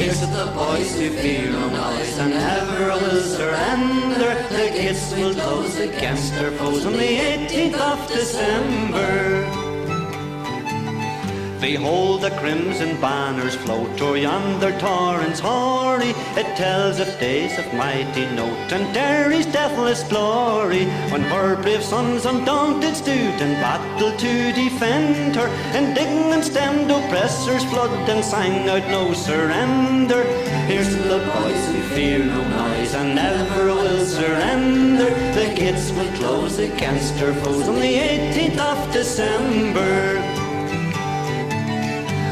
Here's to the boys who fear no noise and never will surrender. The gates will close against their foes on the 18th of December. Behold the crimson banners float o'er yonder torrents hoary. It tells of days of mighty note and Derry's deathless glory, when her brave sons undaunted stood in battle to defend her. Indignant stemmed oppressors flood and sang out no surrender. Here's to the boys who fear no noise and never will surrender. The gates will close against her foes on the 18th of December.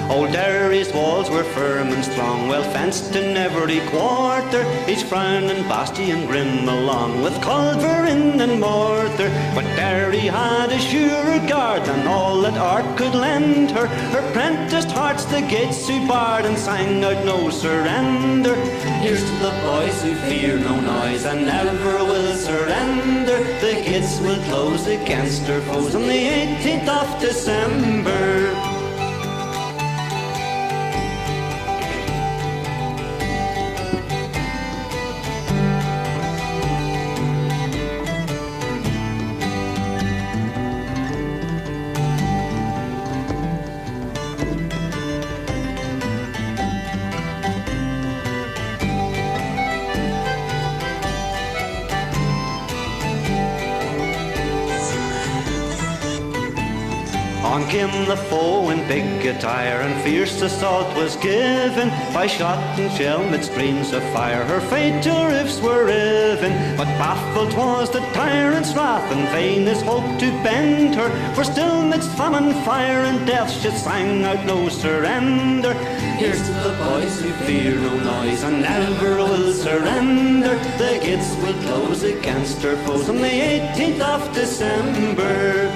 Old Derry's walls were firm and strong, well fenced in every quarter, each frowning bastion grim along, with culverin and mortar. But Derry had a surer guard than all that art could lend her. Her prenticed hearts the gates who barred and sang out no surrender. Here's to the boys who fear no noise and never will surrender. The gates will close against her foes on the 18th of December. On came the foe in big attire, and fierce assault was given. By shot and shell mid streams of fire her fatal rifts were riven. But baffled was the tyrant's wrath, and vain his hope to bend her. For still midst famine, fire and death she sang out no surrender. Here's to the boys who fear no noise and never will surrender. The gates will close against her foes on the 18th of December.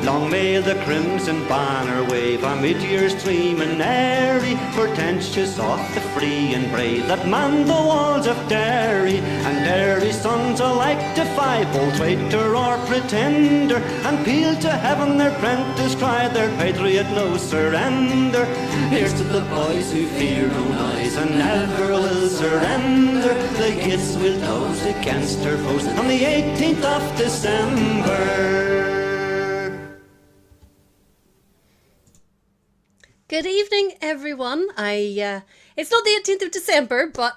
Long may the crimson banner wave amid years stream and airy, portentous of the free and brave that man the walls of Derry. And Derry's sons alike defy bold traitor or pretender, and peal to heaven their prentice cry, their patriot no surrender. Here's to the boys who fear no noise and never will surrender. The gates will close against her foes on the 18th of December. Good evening, everyone. It's not the 18th of December, but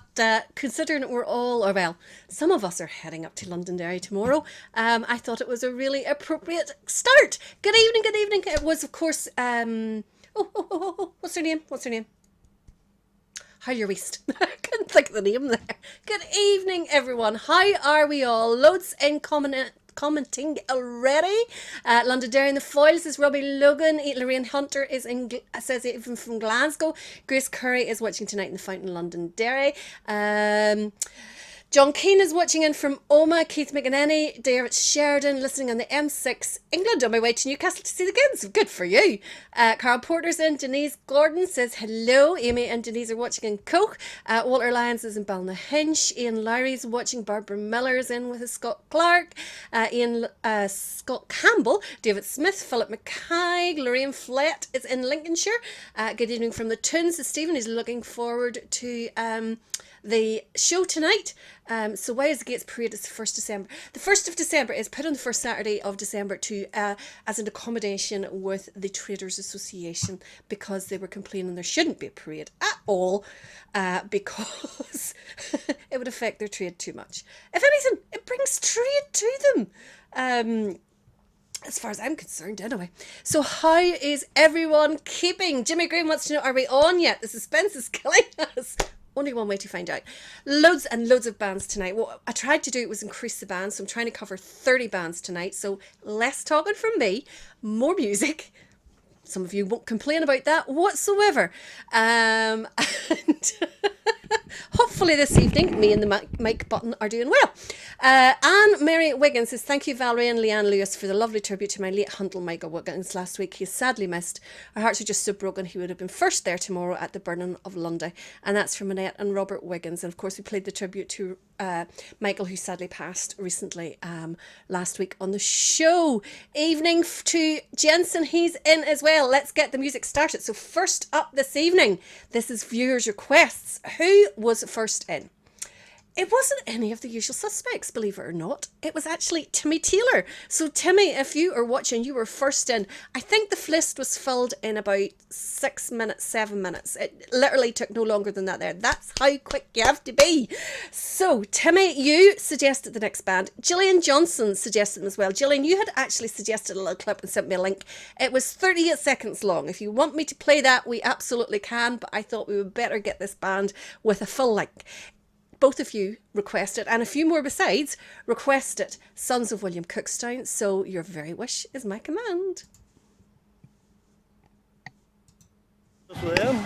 considering we're all, or well, some of us are heading up to Londonderry tomorrow, I thought it was a really appropriate start. Good evening, good evening. It was, of course, what's her name? What's her name? How your waist? I couldn't think of the name there. Good evening, everyone. How are we all? Loads in commenting already. Londonderry in the foils is Robbie Logan. Lorraine Hunter is says even from Glasgow. Grace Curry is watching tonight in the Fountain, Londonderry. John Keane is watching in from Omagh. Keith McEnany, David Sheridan listening on the M6 England on my way to Newcastle to see the kids. Good for you. Carl Porter's in. Denise Gordon says hello. Amy and Denise are watching in Coke. Walter Lyons is in Ballynahinch. Ian Lowry's watching. Barbara Miller's in with Scott Clark. Scott Campbell. David Smith. Philip Mackay. Lorraine Flett is in Lincolnshire. Good evening from the Toons. Stephen is looking forward to the show tonight. So why is the Gates Parade is the 1st December? The 1st of December is put on the first Saturday of December to as an accommodation with the Traders Association, because they were complaining there shouldn't be a parade at all, because it would affect their trade too much. If anything, it brings trade to them. As far as I'm concerned, anyway. So how is everyone keeping? Jimmy Green wants to know, are we on yet? The suspense is killing us. Only one way to find out. Loads and loads of bands tonight. What I tried to do was increase the bands, so I'm trying to cover 30 bands tonight. So less talking from me, more music. Some of you won't complain about that whatsoever. And hopefully this evening, me and the mic button are doing well. Anne Mary Wiggins says, thank you, Valerie and Leanne Lewis, for the lovely tribute to my late Huntle Michael Wiggins last week. He is sadly missed. Our hearts are just so broken. He would have been first there tomorrow at the burning of Lundy. And that's from Annette and Robert Wiggins. And of course, we played the tribute to Michael, who sadly passed recently last week on the show. Evening to Jensen, he's in as well. Let's get the music started. So first up this evening, this is viewers' requests. Who was first in? It wasn't any of the usual suspects, believe it or not. It was actually Timmy Taylor. So Timmy, if you are watching, you were first in. I think the list was filled in about 6 minutes, 7 minutes. It literally took no longer than that there. That's how quick you have to be. So Timmy, you suggested the next band. Gillian Johnson suggested them as well. Gillian, you had actually suggested a little clip and sent me a link. It was 38 seconds long. If you want me to play that, we absolutely can, but I thought we would better get this band with a full link. Both of you requested, and a few more besides, requested Sons of William Cookstown, so your very wish is my command. William.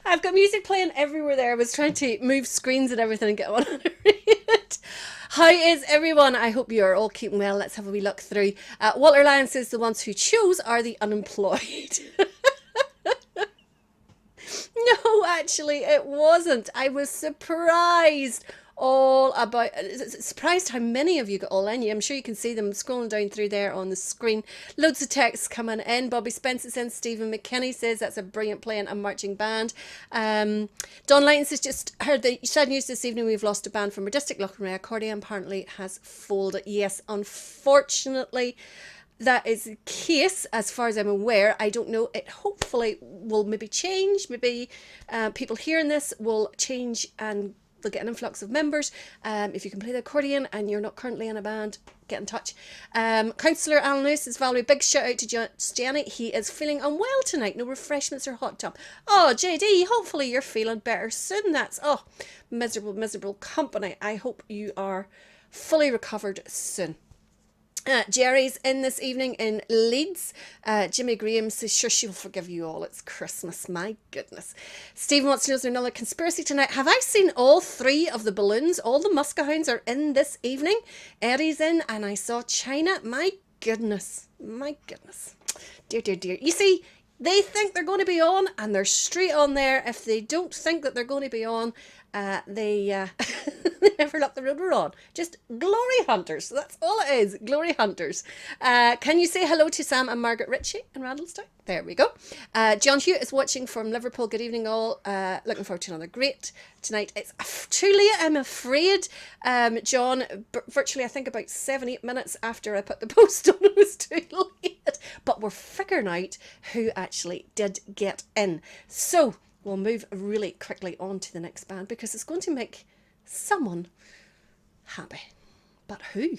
I've got music playing everywhere there. I was trying to move screens and everything and get on and read it. How is everyone? I hope you are all keeping well. Let's have a wee look through. Walter Lyon says the ones who chose are the unemployed. No, actually, it wasn't. I was surprised. all about. Surprised how many of you got all in. I'm sure you can see them scrolling down through there on the screen. Loads of texts coming in. Bobby Spencer says, Stephen McKinney says that's a brilliant playing and marching band. Don Lyons says, just heard the sad news this evening, we've lost a band from our district. Lochranray Accordion apparently has folded. Yes, unfortunately that is the case as far as I'm aware. I don't know, it hopefully will maybe change. Maybe people hearing this will change and they'll get an influx of members. If you can play the accordion and you're not currently in a band, get in touch. Councillor Alan Lewis says, Valerie, big shout out to Jenny. He is feeling unwell tonight. No refreshments or hot tub. Oh, JD, hopefully you're feeling better soon. That's, miserable company. I hope you are fully recovered soon. Jerry's in this evening in Leeds. Jimmy Graham says, sure, she'll forgive you all. It's Christmas. My goodness. Stephen wants to know, is there another conspiracy tonight? Have I seen all 3 of the balloons? All the Muscahounds are in this evening. Eddie's in, and I saw China. My goodness. My goodness. Dear. You see, they think they're going to be on, and they're straight on there. If they don't think that they're going to be on, they never let the road we're on. Just glory hunters. That's all it is. Glory hunters. Can you say hello to Sam and Margaret Ritchie in Randallstown? There we go. John Hewitt is watching from Liverpool. Good evening all. Looking forward to another great tonight. It's too late, I'm afraid. John, virtually I think about 7-8 minutes after I put the post on, it was too late. But we're figuring out who actually did get in. So we'll move really quickly on to the next band because it's going to make someone happy. But who?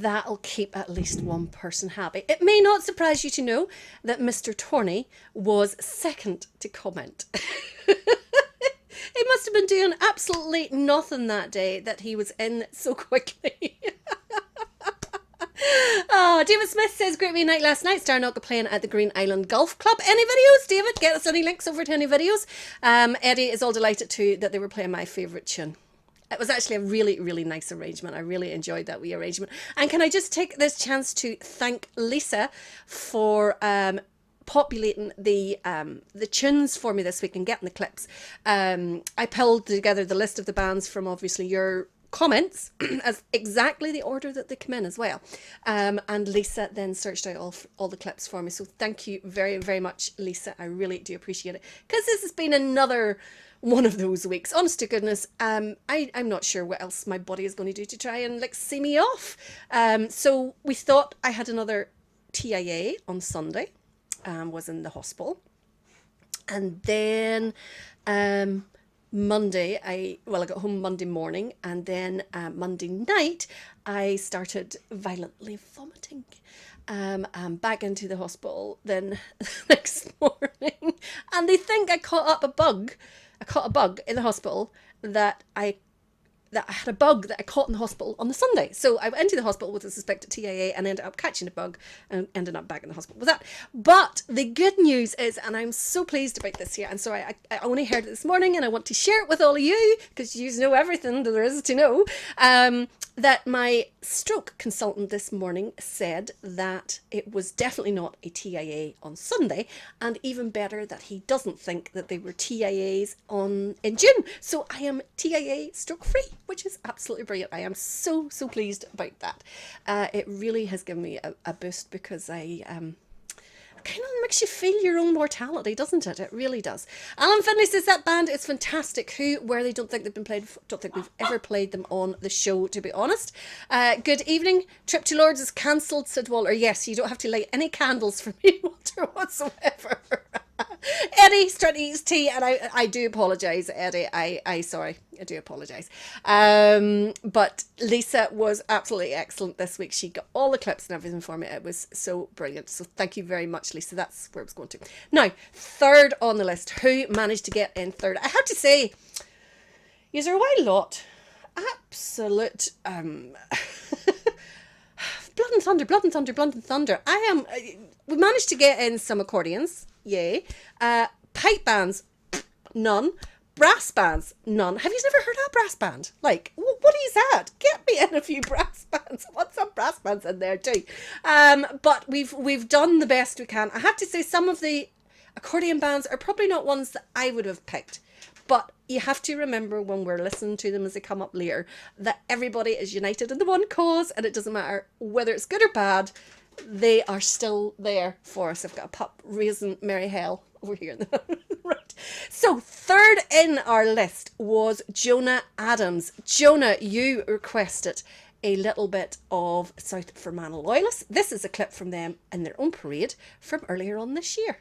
that'll keep at least one person happy. It may not surprise you to know that Mr. Torney was second to comment. He must have been doing absolutely nothing that day that he was in so quickly. Oh, David Smith says, great wee night last night. Starnock playing at the Green Island Golf Club. Any videos, David? Get us any links over to any videos. Eddie is all delighted too that they were playing my favourite tune. It was actually a really, really nice arrangement. I really enjoyed that wee arrangement. And can I just take this chance to thank Lisa for populating the tunes for me this week and getting the clips. I pulled together the list of the bands from obviously your comments as exactly the order that they come in as well. And Lisa then searched out all the clips for me. So thank you very, very much, Lisa. I really do appreciate it. Because this has been another one of those weeks. Honest to goodness, I'm not sure what else my body is going to do to try and like see me off. So we thought I had another TIA on Sunday. Was in the hospital. And then Monday, I got home Monday morning, and then Monday night, I started violently vomiting. Back into the hospital then next morning, and they think I caught a bug in the hospital that I had a bug that I caught in the hospital on the Sunday. So I went into the hospital with a suspected TIA and ended up catching a bug and ended up back in the hospital with that. But the good news is, and I'm so pleased about this here, and so I only heard it this morning and I want to share it with all of you because you know everything that there is to know, that my stroke consultant this morning said that it was definitely not a TIA on Sunday, and even better that he doesn't think that they were TIAs in June. So I am TIA stroke free, which is absolutely brilliant. I am so pleased about that. It really has given me a boost because I kind of makes you feel your own mortality, doesn't it? It really does. Alan Finley says that band is fantastic. Who were they? Don't think they've been played. Don't think we've ever played them on the show, to be honest. Good evening. Trip to Lords is cancelled, said Walter. Yes, you don't have to light any candles for me, Walter, whatsoever. Eddie started to eat his tea, and I do apologise, Eddie. Sorry, I do apologise. But Lisa was absolutely excellent this week. She got all the clips and everything for me. It was so brilliant. So thank you very much, Lisa. That's where I was going to. Now, third on the list. Who managed to get in third? I have to say, you're a wild lot. Absolute blood and thunder, blood and thunder, blood and thunder. We managed to get in some accordions. Yay. Pipe bands, none. Brass bands, none. Have you never heard of a brass band? Like, what is that? Get me in a few brass bands. I want some brass bands in there too. But we've done the best we can. I have to say some of the accordion bands are probably not ones that I would have picked. But you have to remember when we're listening to them as they come up later that everybody is united in the one cause, and it doesn't matter whether it's good or bad. They are still there for us. I've got a pup raising merry hell over here. Right. So third in our list was Jonah Adams. Jonah, you requested a little bit of South Fermanagh Loyalists. This is a clip from them in their own parade from earlier on this year.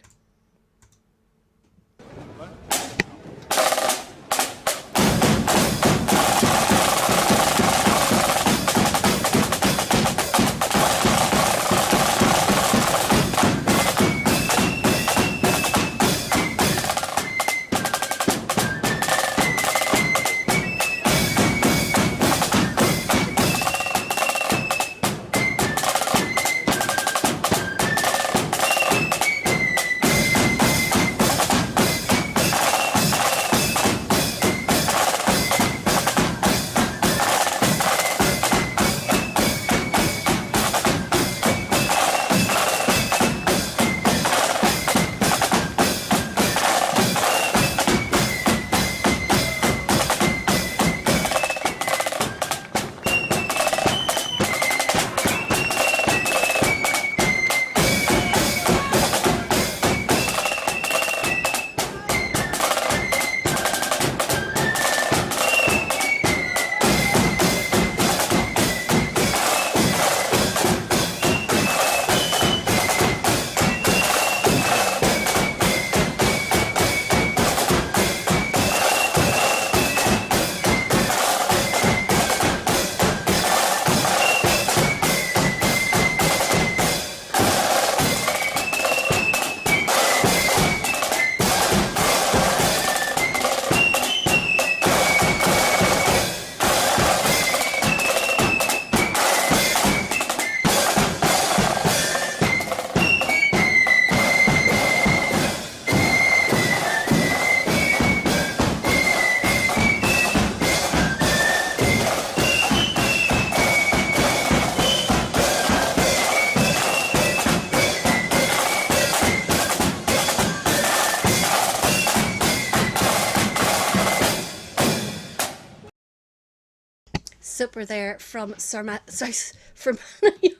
super there from South Fermanagh.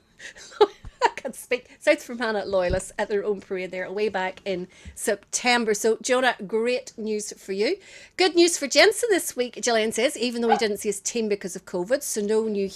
I can't speak. South Fermanagh Loyalists at their own parade there way back in September. So, Jonah, great news for you. Good news for Jensen this week, Gillian says, even though he didn't see his team because of COVID, so no new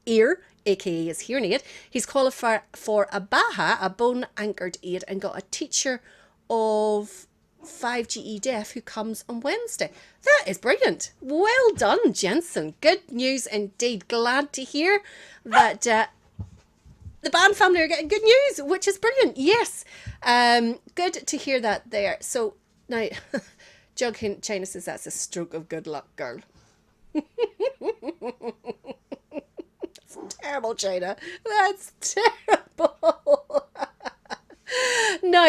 ear, aka his hearing aid. He's qualified for a BAHA, a bone anchored aid, and got a teacher of 5GE deaf who comes on Wednesday. That is brilliant. Well done, Jensen. Good news indeed. Glad to hear that the band family are getting good news, which is brilliant. Yes. Good to hear that there. So now, Jug China says that's a stroke of good luck, girl. That's terrible, China. That's terrible. No,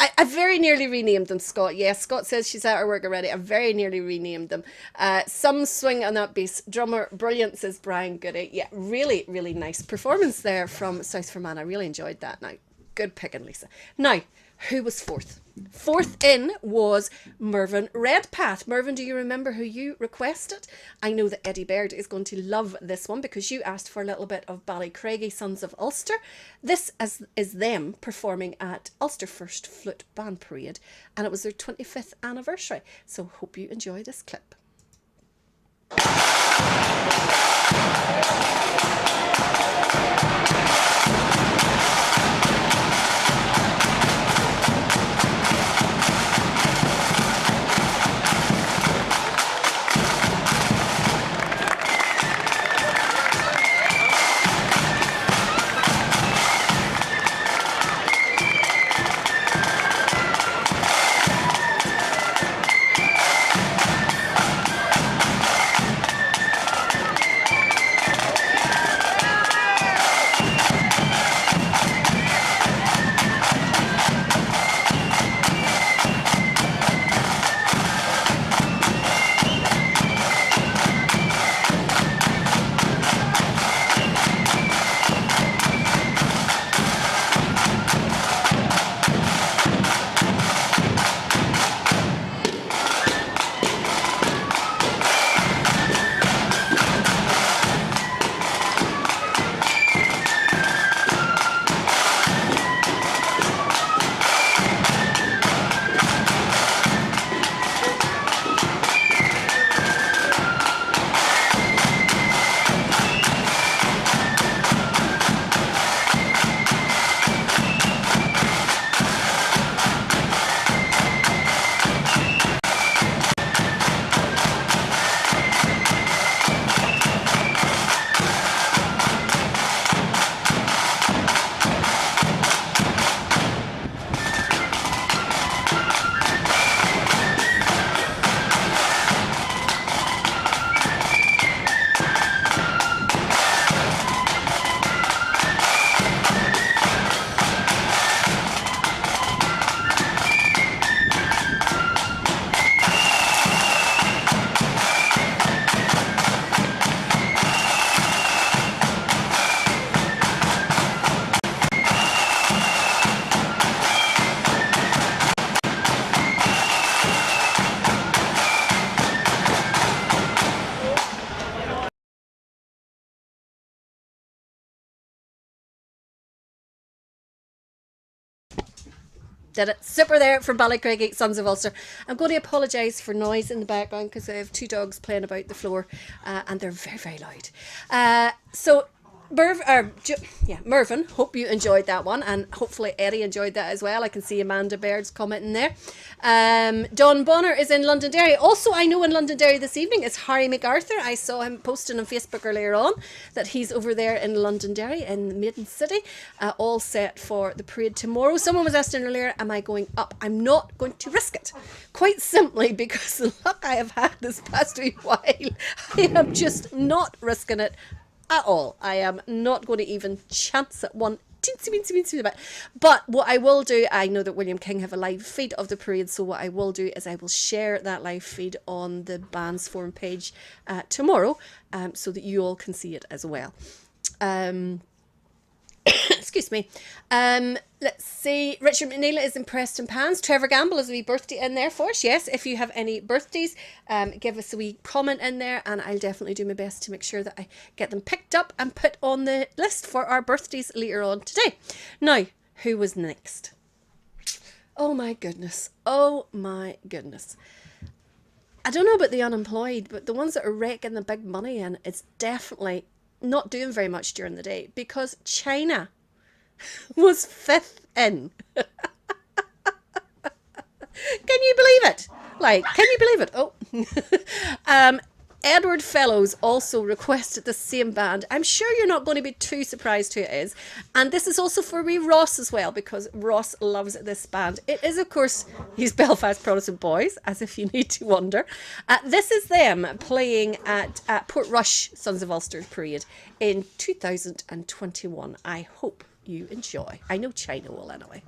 I very nearly renamed them, Scott. Yes, Scott says she's at her work already. I very nearly renamed them. Some swing on that bass. Drummer, brilliant, says Brian Goody. Yeah, really, really nice performance there from South Fermanagh. I really enjoyed that. Now, good picking, Lisa. Now, who was fourth? Fourth in was Mervyn Redpath. Mervyn, do you remember who you requested? I know that Eddie Baird is going to love this one because you asked for a little bit of Ballycraigie Sons of Ulster. This is them performing at Ulster First Flute Band Parade, and it was their 25th anniversary. So hope you enjoy this clip. Did it. Super there from Ballycraigie Sons of Ulster. I'm going to apologise for noise in the background because I have two dogs playing about the floor and they're very, very loud. Mervyn, hope you enjoyed that one, and hopefully Eddie enjoyed that as well. I can see Amanda Baird's commenting there. Don Bonner is in Londonderry. Also, I know in Londonderry this evening is Harry MacArthur. I saw him posting on Facebook earlier on that he's over there in Londonderry in Maiden City, all set for the parade tomorrow. Someone was asking earlier, am I going up? I'm not going to risk it, quite simply because the luck I have had this past wee while, I am just not risking it at all. I am not going to even chance at one teensy bit. But what I will do, I know that William King have a live feed of the parade, so what I will do is I will share that live feed on the band's forum page tomorrow, so that you all can see it as well. Excuse me. Let's see. Richard McNeil is in Preston Pans. Trevor Gamble is a wee birthday in there for us. Yes, if you have any birthdays, give us a wee comment in there, and I'll definitely do my best to make sure that I get them picked up and put on the list for our birthdays later on today. Now, who was next? Oh my goodness. Oh my goodness. I don't know about the unemployed, but the ones that are raking the big money in, it's definitely not doing very much during the day, because China was 5th in. Can you believe it? Like, can you believe it? Oh. Edward Fellows also requested the same band. I'm sure you're not going to be too surprised who it is. And this is also for wee Ross as well, because Ross loves this band. It is, of course, his Belfast Protestant Boys, as if you need to wonder. This is them playing at Portrush Sons of Ulster Parade in 2021. I hope you enjoy. I know China will anyway.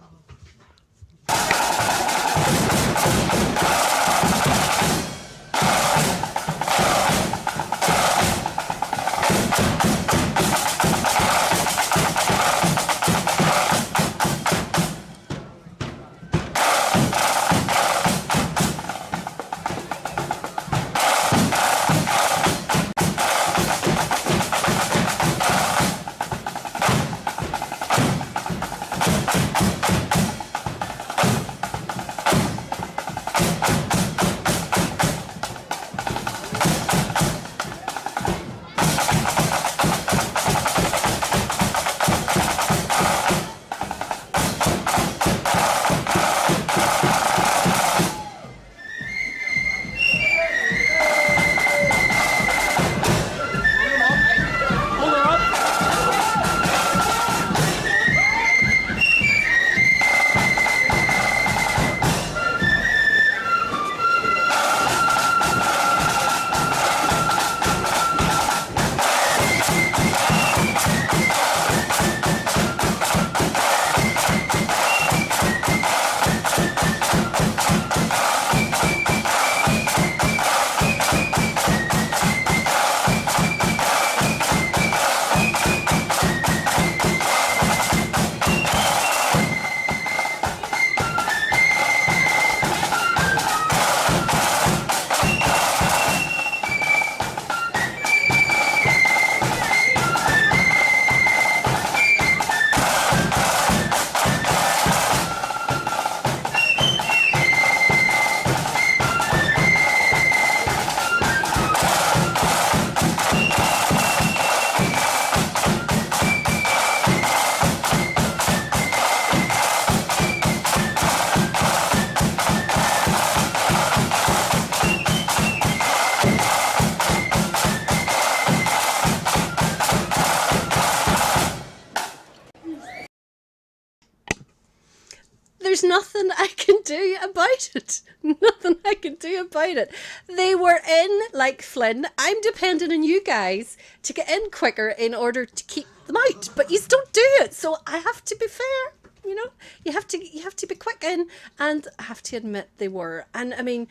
There's nothing I can do about it. Nothing I can do about it. They were in like Flynn. I'm depending on you guys to get in quicker in order to keep them out. But you don't do it. So I have to be fair. You know, you have to be quick in, and I have to admit they were. And I mean,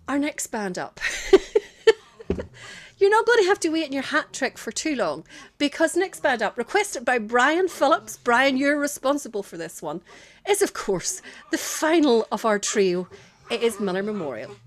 our next band up. You're not going to have to wait in your hat trick for too long, because next band up, requested by Brian Phillips, Brian, you're responsible for this one, is of course the final of our trio. It is Millar Memorial.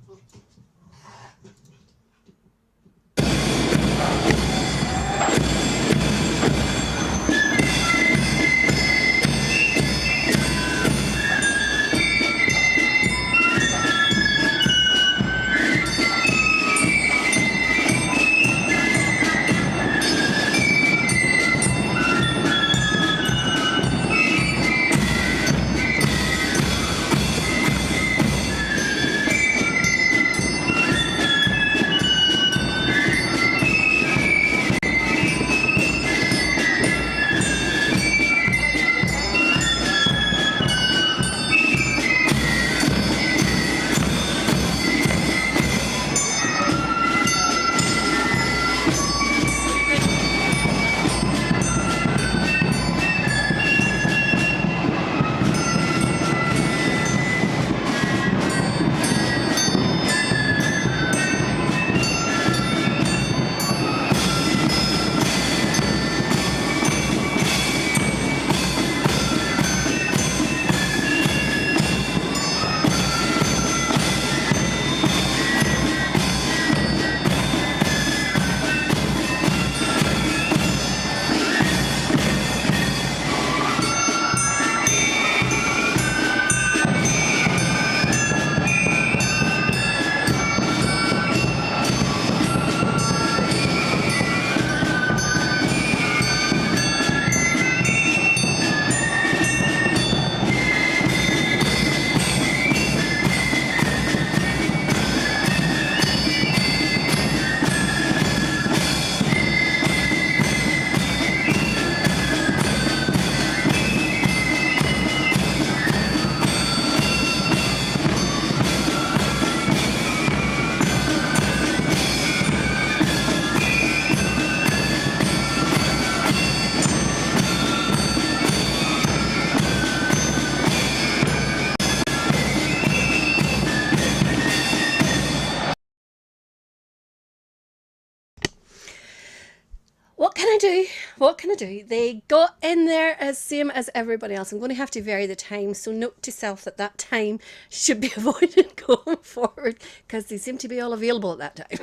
what can I do? They got in there as same as everybody else. I'm going to have to vary the time, so note to self that time should be avoided going forward because they seem to be all available at that time.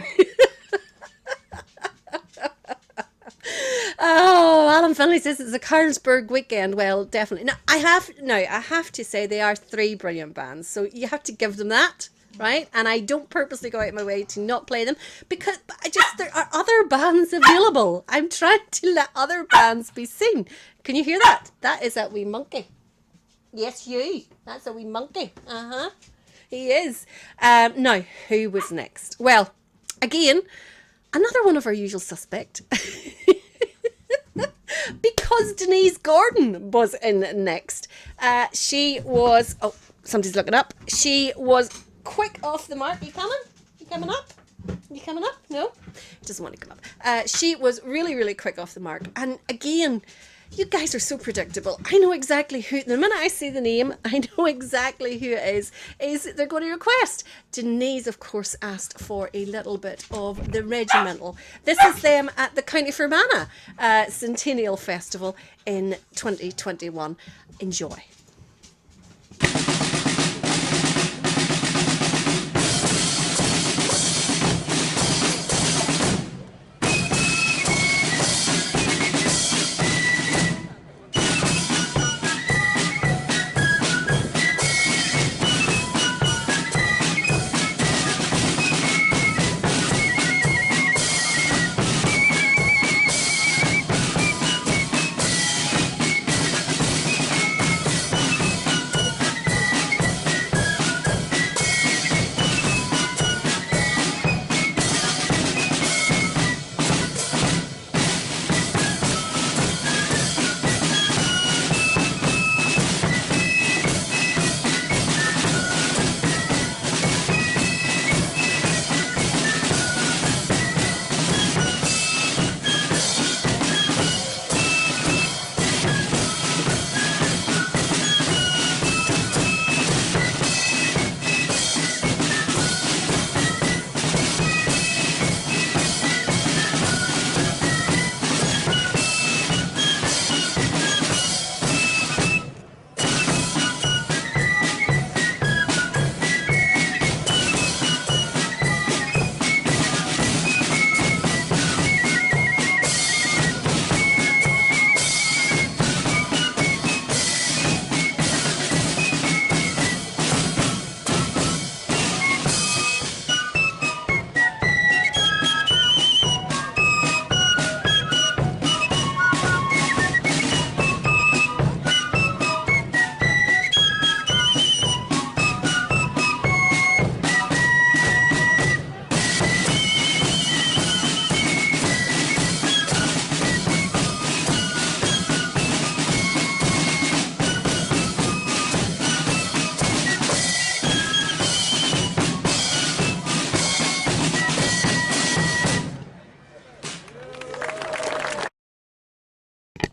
Oh, Alan Finley says it's a Carlsberg weekend. Well, definitely. Now, I have to say they are three brilliant bands, so you have to give them that, right? And I don't purposely go out of my way to not play them because there are other bands available. I'm trying to let other bands be seen. Can you hear that? That is that wee monkey. Yes, you. That's a wee monkey. He is. Now, who was next? Well, again, another one of our usual suspect. Because Denise Gordon was in next. She was, somebody's looking up. She was quick off the mark. You coming? You coming up? You coming up? No? He doesn't want to come up. She was really, really quick off the mark. And again, you guys are so predictable. I know exactly who, the minute I see the name, I know exactly who it is they're going to request. Denise, of course, asked for a little bit of the Regimental. This is them at the County Fermanagh Centennial Festival in 2021. Enjoy.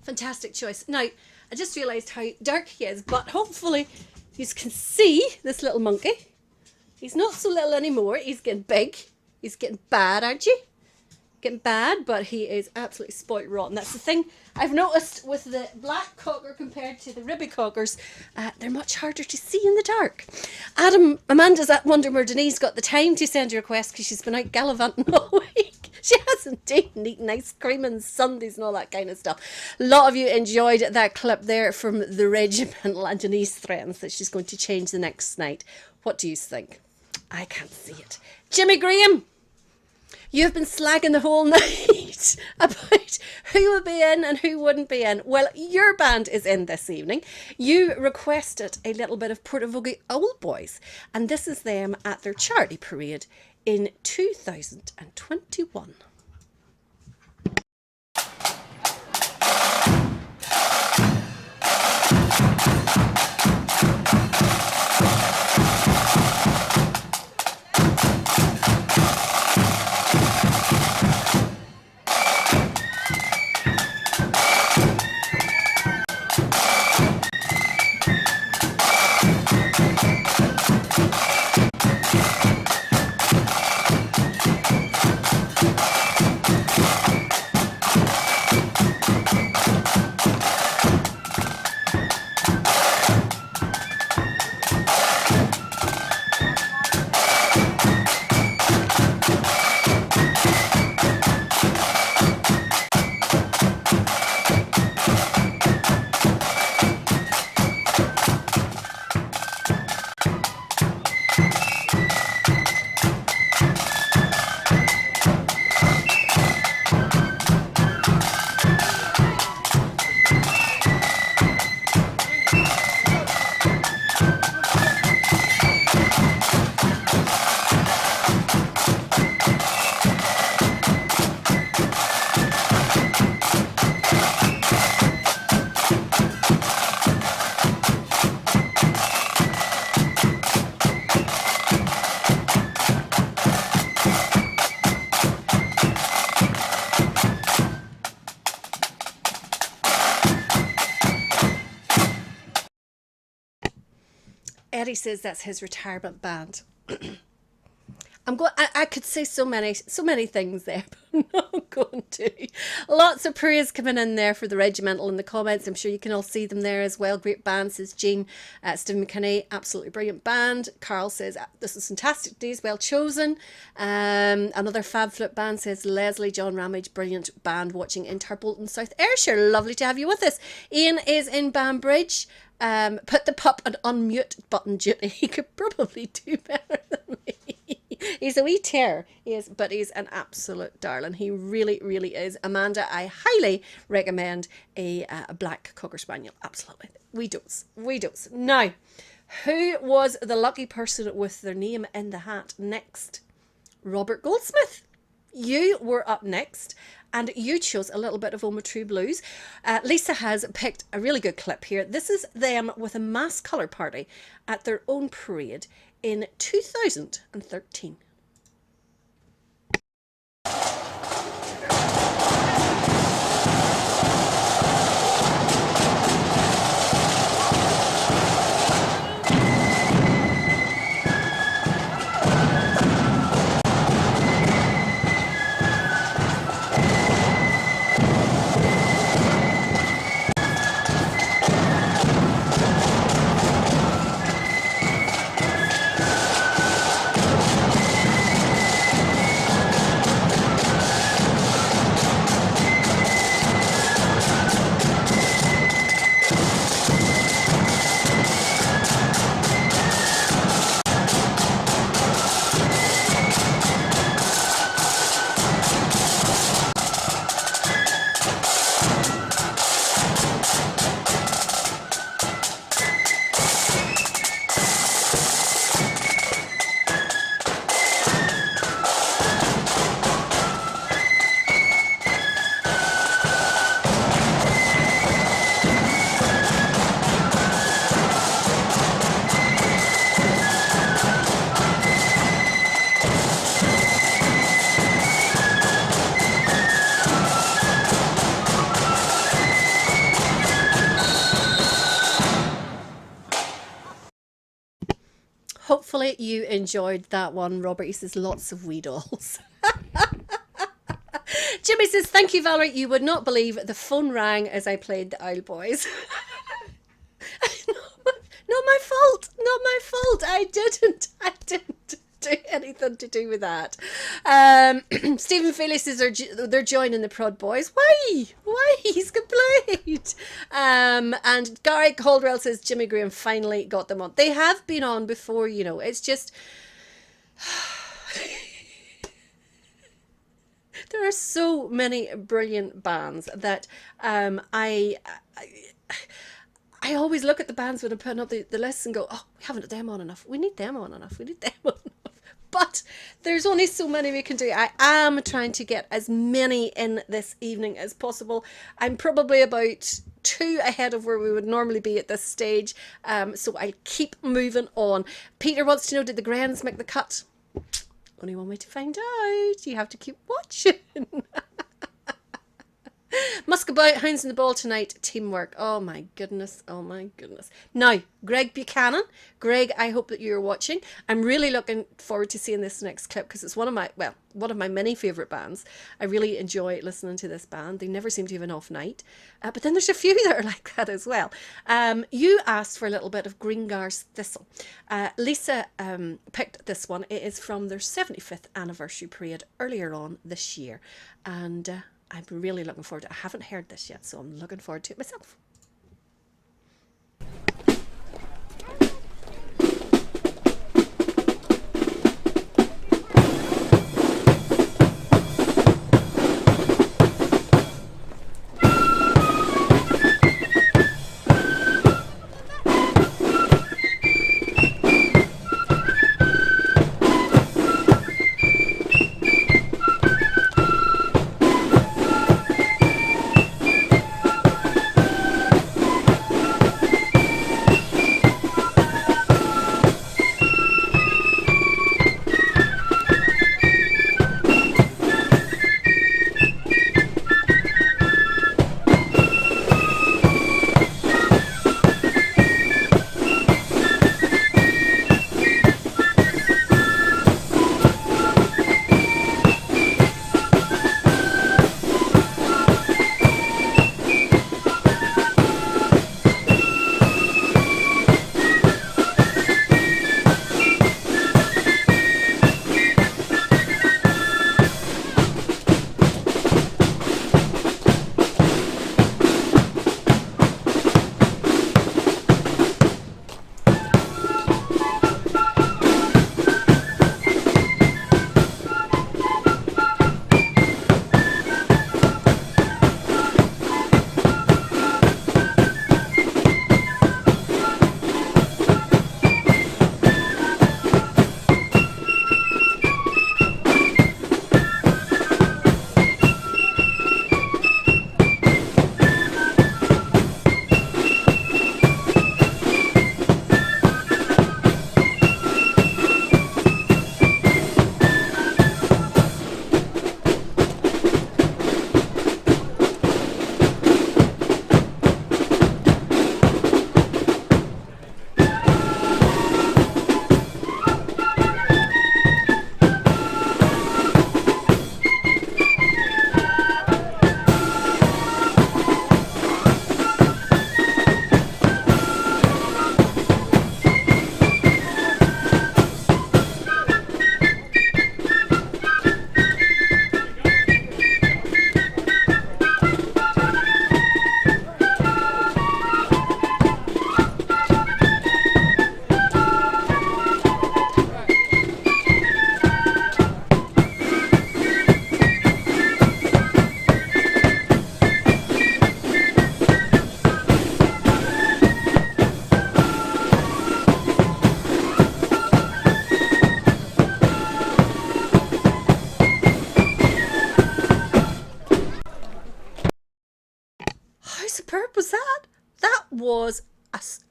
Fantastic choice. Now, I just realised how dark he is, but hopefully you can see this little monkey. He's not so little anymore. He's getting big. He's getting bad, aren't you? Getting bad, but he is absolutely spoilt rotten. That's the thing I've noticed with the black cocker compared to the ribby cockers. They're much harder to see in the dark. Amanda's at wondering where Denise got the time to send a request because she's been out gallivanting all week. She has indeed eaten ice cream and sundaes and all that kind of stuff. A lot of you enjoyed that clip there from the Regimental, and Denise threatens that she's going to change the next night. What do you think? I can't see it. Jimmy Graham, you've been slagging the whole night about who would be in and who wouldn't be in. Well, your band is in this evening. You requested a little bit of Portavogie Old Boys, and this is them at their charity parade in 2021. Eddie says that's his retirement band. I could say so many things there, but I'm not going to. Lots of praise coming in there for the Regimental in the comments. I'm sure you can all see them there as well. Great band, says Jean. Stephen McKinney, absolutely brilliant band. Carl says, this is fantastic days, well chosen. Another Fab Flip band, says Leslie. John Ramage, brilliant band, watching in Tarbolton, South Ayrshire. Lovely to have you with us. Ian is in Banbridge. Put the pup on unmute button duty. He could probably do better than me. He's a wee tear, but he's an absolute darling. He really, really is. Amanda, I highly recommend a black Cocker Spaniel. Absolutely. We don't. Now, who was the lucky person with their name in the hat next? Robert Goldsmith. You were up next, and you chose a little bit of Oma True Blues. Lisa has picked a really good clip here. This is them with a mass colour party at their own parade in 2013. Hopefully you enjoyed that one, Robert. He says lots of wee dolls. Jimmy says, thank you, Valerie. You would not believe the phone rang as I played the Isle Boys. Not my fault. Not my fault. I didn't do anything to do with that. Stephen Felix says they're joining the Prod Boys. Why? He's complete. And Gary Caldwell says Jimmy Graham finally got them on. They have been on before, you know. It's just there are so many brilliant bands that I always look at the bands when I'm putting up the list and go, oh, we haven't them on enough. We need them on enough. But there's only so many we can do. I am trying to get as many in this evening as possible. I'm probably about 2 ahead of where we would normally be at this stage. So I'll keep moving on. Peter wants to know, did the Grahams make the cut? Only one way to find out. You have to keep watching. Muskabout, Hounds in the Ball tonight, teamwork. Oh my goodness. Now, Greg Buchanan. Greg, I hope that you're watching. I'm really looking forward to seeing this next clip because it's one of my many favourite bands. I really enjoy listening to this band. They never seem to have an off night. But then there's a few that are like that as well. You asked for a little bit of Greengairs Thistle. Lisa picked this one. It is from their 75th anniversary parade earlier on this year. And I'm really looking forward to it. I haven't heard this yet, so I'm looking forward to it myself.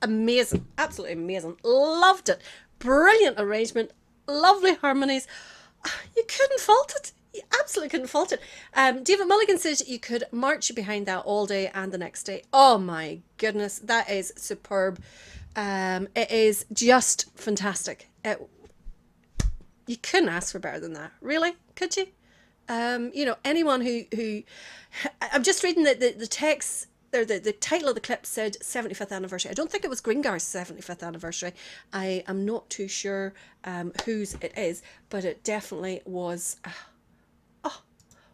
Amazing, absolutely amazing. Loved it. Brilliant arrangement, lovely harmonies. You couldn't fault it. You absolutely couldn't fault it. David Mulligan says you could march behind that all day and the next day. Oh my goodness, that is superb. It is just fantastic. You couldn't ask for better than that, really, could you? Anyone who I'm just reading the text. The title of the clip said 75th anniversary. I don't think it was Greengairs' 75th anniversary. I am not too sure whose it is, but it definitely was.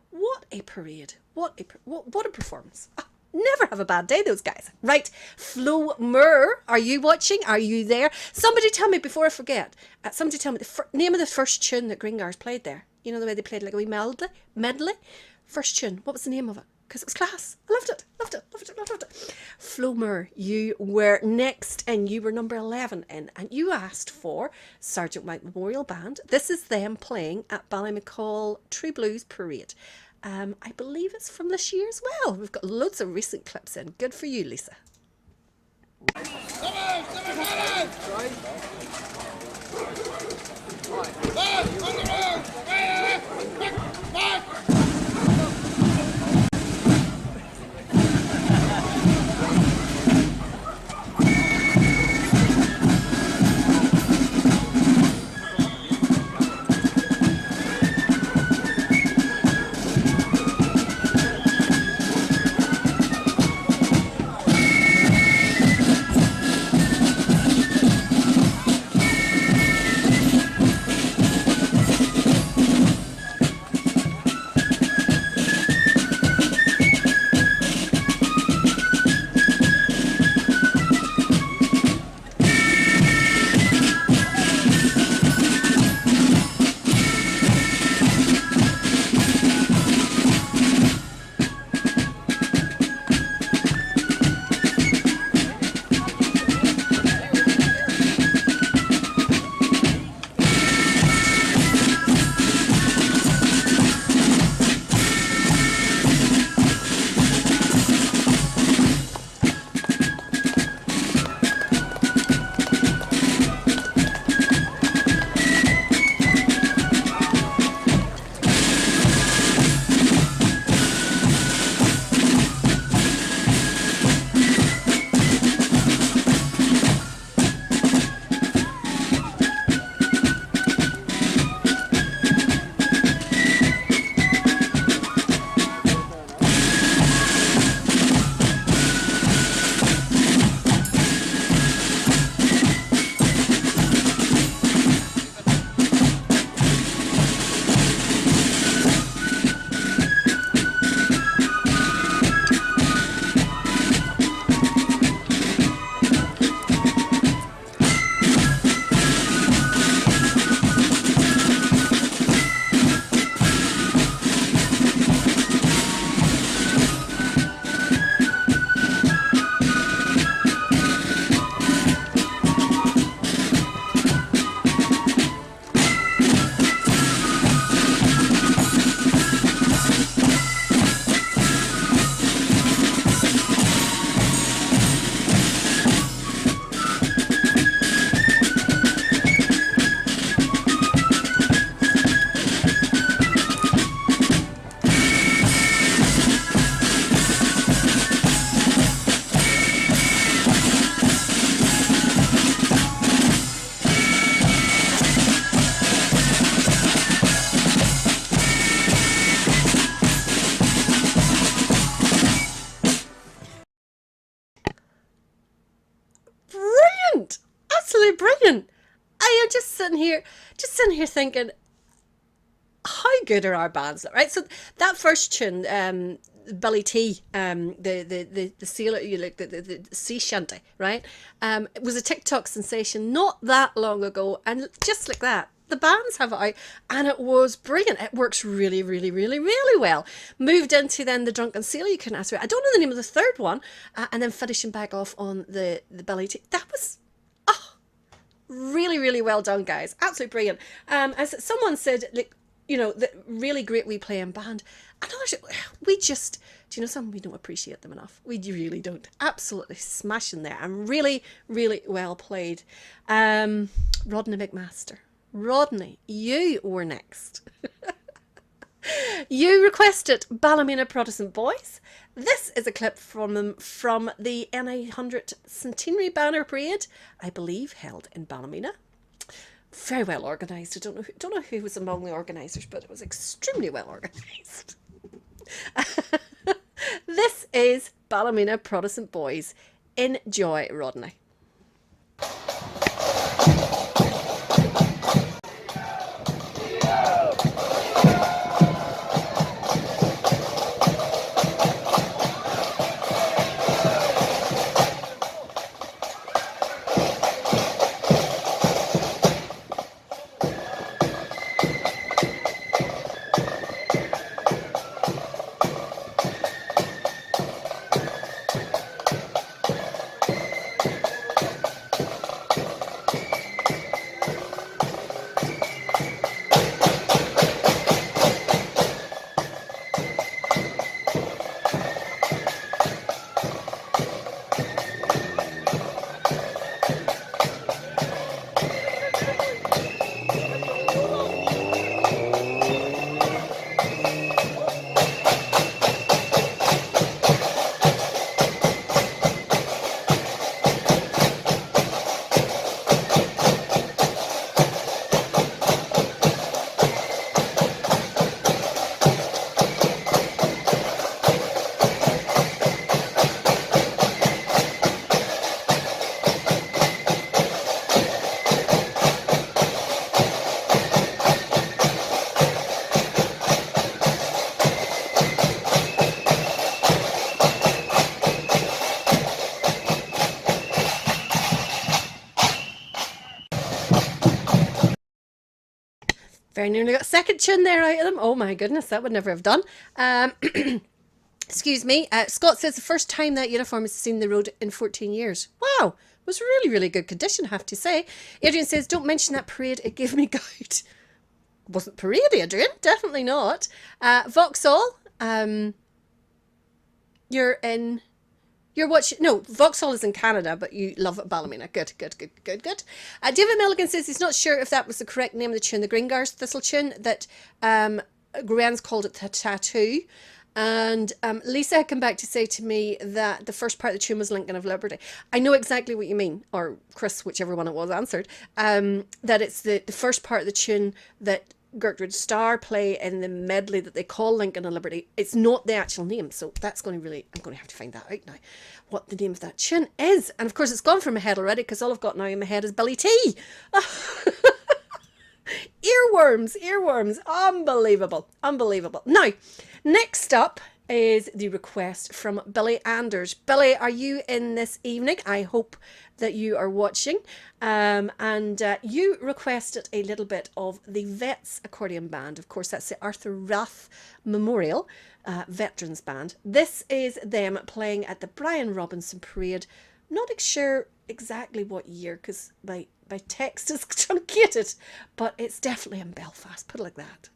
What a parade! What a performance! Never have a bad day, those guys. Right, Flo Moore, are you watching? Are you there? Somebody tell me before I forget. Somebody tell me the name of the first tune that Greengairs played there. You know the way they played like a wee medley. First tune. What was the name of it? Because it was class. I loved it. Flo Moore, you were next and you were number 11 in, and you asked for Sergeant White Memorial Band. This is them playing at Ballymena True Blues Parade. I believe it's from this year as well. We've got loads of recent clips in. Good for you, Lisa. Brilliant. I am just sitting here thinking, how good are our bands, right? So that first tune, Billy T, the sailor, the sea shanty, right? It was a TikTok sensation not that long ago, and just like that, the bands have it out, and it was brilliant. It works really, really, really, really well. Moved into then the Drunken Sailor, you couldn't ask for it. I don't know the name of the third one, and then finishing back off on the Billy T. That was really, really well done, guys. Absolutely brilliant. As someone said, like, you know, the really great wee playing band. And others, we just, do you know something? We don't appreciate them enough. We really don't. Absolutely smashing there, and really, really well played. Rodney McMaster. Rodney, you were next. You requested Ballymena Protestant Boys. This is a clip from them from the N100 Centenary Banner Parade, I believe held in Ballymena. Very well organised. I don't know who was among the organisers, but it was extremely well organised. This is Ballymena Protestant Boys. Enjoy, Rodney. Very nearly got a second tune there out of them. Oh my goodness, that would never have done. Excuse me. Scott says the first time that uniform has seen the road in 14 years. Wow. It was really, really good condition, I have to say. Adrian says, don't mention that parade. It gave me gout. Wasn't parade, Adrian. Definitely not. Vauxhall. You're watching. No, Vauxhall is in Canada, but you love Ballymena. Good. David Milligan says he's not sure if that was the correct name of the tune, the Greengairs Thistle tune, that Gruan's called it the Tattoo. And Lisa had come back to say to me that the first part of the tune was Lincoln of Liberty. I know exactly what you mean, or Chris, whichever one it was, answered, that it's the first part of the tune that Gertrude Starr play in the medley that they call Lincoln of Liberty. It's not the actual name, so that's going to really, I'm going to have to find that out now, what the name of that tune is. And of course it's gone from my head already, because all I've got now in my head is Billy T. Earworms, unbelievable. Now, next up is the request from Billy Anders. Billy, are you in this evening? I hope that you are watching. And you requested a little bit of the Vets Accordion Band. Of course, that's the Arthur Rath Memorial Veterans Band. This is them playing at the Brian Robinson Parade. Not sure exactly what year, because my text is truncated, but it's definitely in Belfast, put it like that.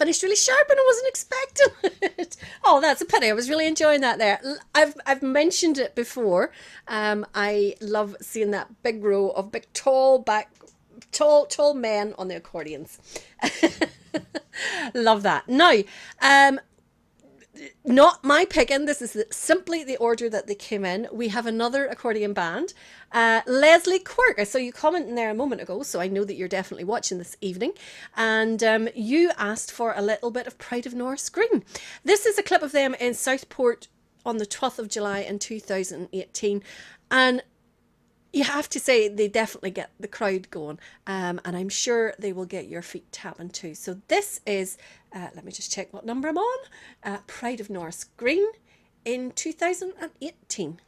finished really sharp and I wasn't expecting it. Oh, that's a pity. I was really enjoying that there. I've mentioned it before. I love seeing that big row of big tall men on the accordions. Love that. Now, not my picking. This is simply the order that they came in. We have another accordion band. Leslie Quirk. I saw you commenting there a moment ago, so I know that you're definitely watching this evening. And you asked for a little bit of Pride of Norris Green. This is a clip of them in Southport on the 12th of July in 2018. And you have to say they definitely get the crowd going, and I'm sure they will get your feet tapping too. So this is, let me just check what number I'm on, Pride of Norris Green in 2018.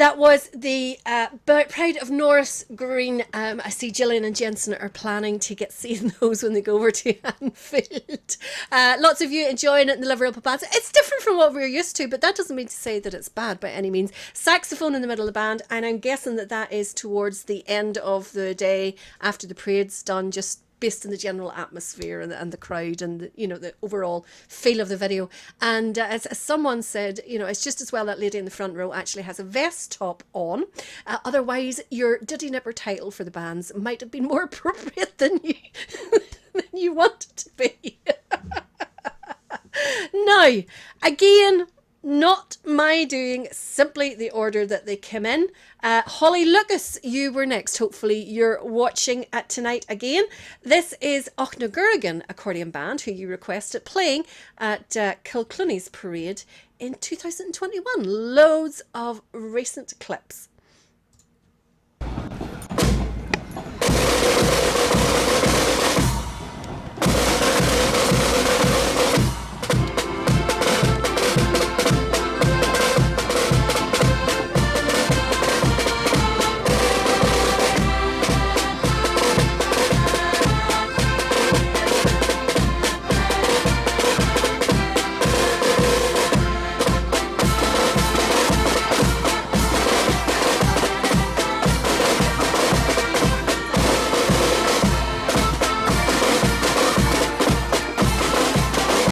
that was the Pride of Norris Green. I see Gillian and Jensen are planning to get seeing those when they go over to Anfield. Lots of you enjoying it in the Liverpool bands. It's different from what we're used to, but that doesn't mean to say that it's bad by any means. Saxophone in the middle of the band, and I'm guessing that that is towards the end of the day after the parade's done, just based on the general atmosphere and the crowd and the overall feel of the video. And as someone said, it's just as well that lady in the front row actually has a vest top on. Otherwise, your Diddy Nipper title for the bands might have been more appropriate than you want it to be. Now, again, not my doing, simply the order that they came in. Holly Lucas, you were next. Hopefully you're watching tonight again. This is Ochnagurrigan Accordion Band, who you requested, playing at Kilcloney's parade in 2021. Loads of recent clips.